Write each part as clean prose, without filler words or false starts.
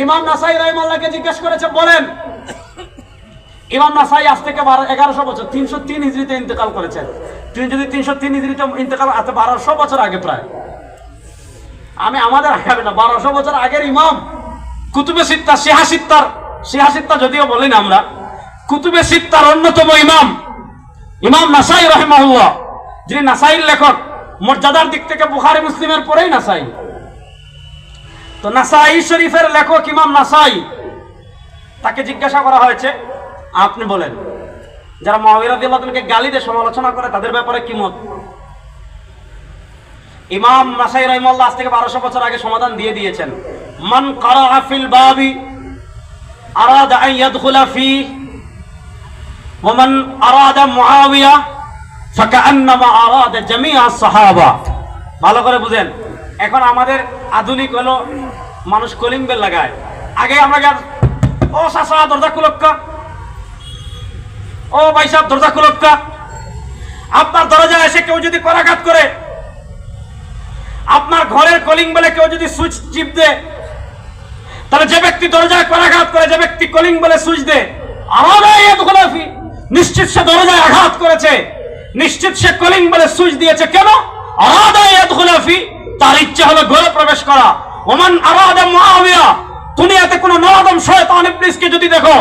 ইমাম নাসাই রাহিমাহুল্লাহকে জিজ্ঞেস করেছে, বলেন ইমাম নাসাই আজ থেকে 1100 বছর 303 হিজরিতে ইন্তেকাল করেছেন। তিনি যদি 303 হিজরিতে ইন্তেকাল, 1200 বছর আগে, প্রায় আমি আমাদের আগে না, 1200 বছর আগের ইমাম, কুতুবে সিত্তা, শিহা সিত্তা যদিও বলি না আমরা, কুতুবে সিত্তার অন্যতম ইমাম ইমাম নাসাই রাহিমাহুল্লাহ, যিনি নাসাইর লেখক। মর্যাদার দিক থেকে বুখারী মুসলিমের পরেই নাসাই। তো নাসাই শরীফের লেখক ইমাম নাসাই, তাকে জিজ্ঞাসা করা হয়েছে, আপনি বলেন যারা মুআবিয়া রাদিয়াল্লাহু আনহুকে গালি দিয়ে সমালোচনা করে তাদের ব্যাপারে কি মত? ইমাম নাসাই রাহিমাহুল্লাহ আজ থেকে 1200 বছর আগে সমাধান দিয়ে দিয়েছেন, মান কারা ফিল বাবি আরাদা আন ইয়াদখুলা ফি ওয়া মান আরাদা মুআবিয়া ফাকান্নামা আরাদা জামিআ সাহাবা। ভালো করে বুঝেন। এখন আমাদের আধুনিক হলো মানুষ কলিং বেল লাগায়। আগে আমরা ও চাচা দরজা খুলক্কা, ও ভাই সাহেব দরজা খুলক্কা। আপনার দরজায় এসে কেউ যদি করাঘাত করে, আপনার ঘরের কলিং বেলে কেউ যদি সুইচ টিপ দেয়, তাহলে যে ব্যক্তি দরজায় করাঘাত করে, যে ব্যক্তি কলিং বেলে সুইচ দেয়, নিশ্চিত সে দরজায় আঘাত করেছে, নিশ্চিত সে কলিং বেলে সুইচ দিয়েছে। কেন? তার ইচ্ছা হলো ঘরে প্রবেশ করা। ওমান আরাদা মুআবিয়া, দুনিয়াতে কোন নরদম শয়তান ইবলিসকে যদি দেখো,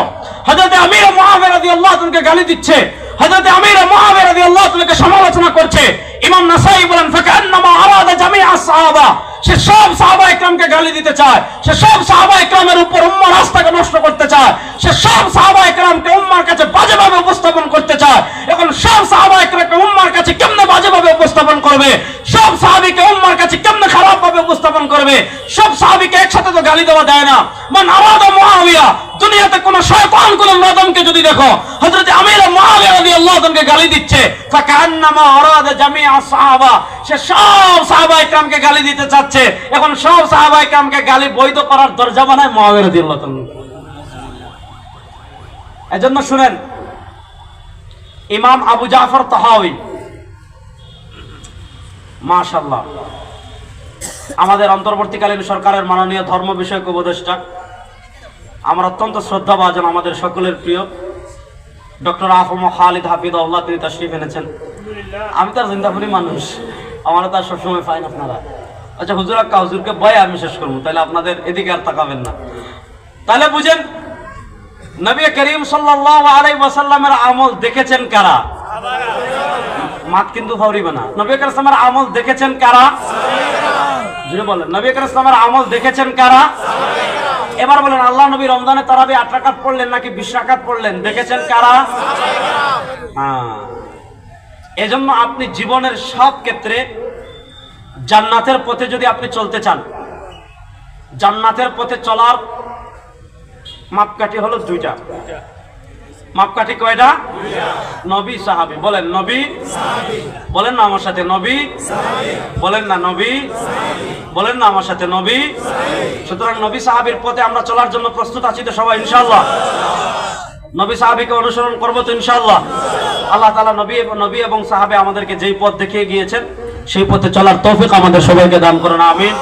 হযরত আমির মুআবিয়া রাদিয়াল্লাহু আনহুকে গালি দিচ্ছে, হযরত আমির মুআবিয়া রাদিয়াল্লাহু আনহুকে সমালোচনা করছে, ইমাম নাসাই বলেন ফাকান্নামা আরাদা জামিআ সাহাবা, সে সব সাহাবা ইকরামকে গালি দিতে চায়, সে সব সাহাবা ইকরামের উপর উম্মাহর রাস্তাকে নষ্ট করতে চায়, সে সব সাহাবা ইকরামকে উম্মাহর কাছে বাজেভাবে উপস্থাপন করতে চায়। এখন সব সাহাবা ইকরামকে উম্মাহর কাছে কেমনে বাজেভাবে উপস্থাপন করবে, সব সাহাবীকে উম্মাহর কাছে কেমনে খারাপভাবে উপস্থাপন করবে, সব সাহাবীকে একসাথে তো গালি দেওয়া যায় না। মান আরাদা মুআবিয়া, দুনিয়াতে কোন শয়তান কোন নরদমকে যদি দেখো, হযরত আমির মুআবিয়া রাদিয়াল্লাহু আনহুকে গালি দিচ্ছে, ফাকান্নামা আরাদা জামিআ সাহাবা, সে সব সাহাবা ইকরামকে গালি দিতে চাচ্ছে। এখন সব সাহাবা ইকরামকে গালি বৈধ করার দরজা বানায় মুআবিয়া রাদিয়াল্লাহু আনহু। এজন্য শুনেন, ইমাম আবু জাফর তাহাউই, মাশাআল্লাহ, আমাদের অন্তর্বর্তীকালীন সরকারের মাননীয় ধর্ম বিষয়ক উপদেষ্টা, আমার অত্যন্ত শ্রদ্ধাভাজন, আমাদের সকলের প্রিয় ডক্টর আফম খালিদ হাফিজাহুল্লাহ, তিনি তাশরীফ এনেছেন। আমি তার জিন্দাপুরি মানুষ, আমারও তার সবসময় ফাইন আপনারা। আচ্ছা হুজুর আক্কা, হুজুরকে ভয় আমি শেষ করবো, তাহলে আপনাদের এদিকে আর তাকাবেন না। তাহলে বুঝেন, নবী করিম সাল্লাল্লাহু আলাইহি ওয়াসাল্লামের আমল দেখেছেন কারা? মাত কিন্তু ফাউরিবে না। নবী করিম সাল্লাল্লাহু আমল দেখেছেন কারা? জুড়ে বলেন, নবী করিম সাল্লাল্লাহু আমল দেখেছেন কারা? এবার বলেন, আল্লাহ নবী রমজানে তারাবি 8 রাকাত পড়লেন নাকি 20 রাকাত পড়লেন, দেখেছেন কারা? হ্যাঁ। এজন্য আপনি জীবনের সব ক্ষেত্রে জান্নাতের পথে যদি আপনি চলতে চান, জান্নাতের পথে চলার মাপকাঠি হলো 2টা। মাপকাঠি কয়টা? 2টা। নবী সাহাবী। বলেন নবী সাহাবী। বলেন না আমার সাথে নবী সাহাবী। বলেন না নবী সাহাবী। বলেন না আমার সাথে নবী সাহাবী। সুতরাং নবী সাহাবীর পথে আমরা চলার জন্য প্রস্তুত আছি তো সবাই ইনশাআল্লাহ? নবী সাহাবীকে অনুসরণ করব তো ইনশাআল্লাহ? আল্লাহ তাআলা নবী এবং সাহাবী আমাদেরকে যেই পথ দেখিয়ে গিয়েছেন সেই পথে চলার তৌফিক আমাদের সবাইকে দান করুন, আমিন।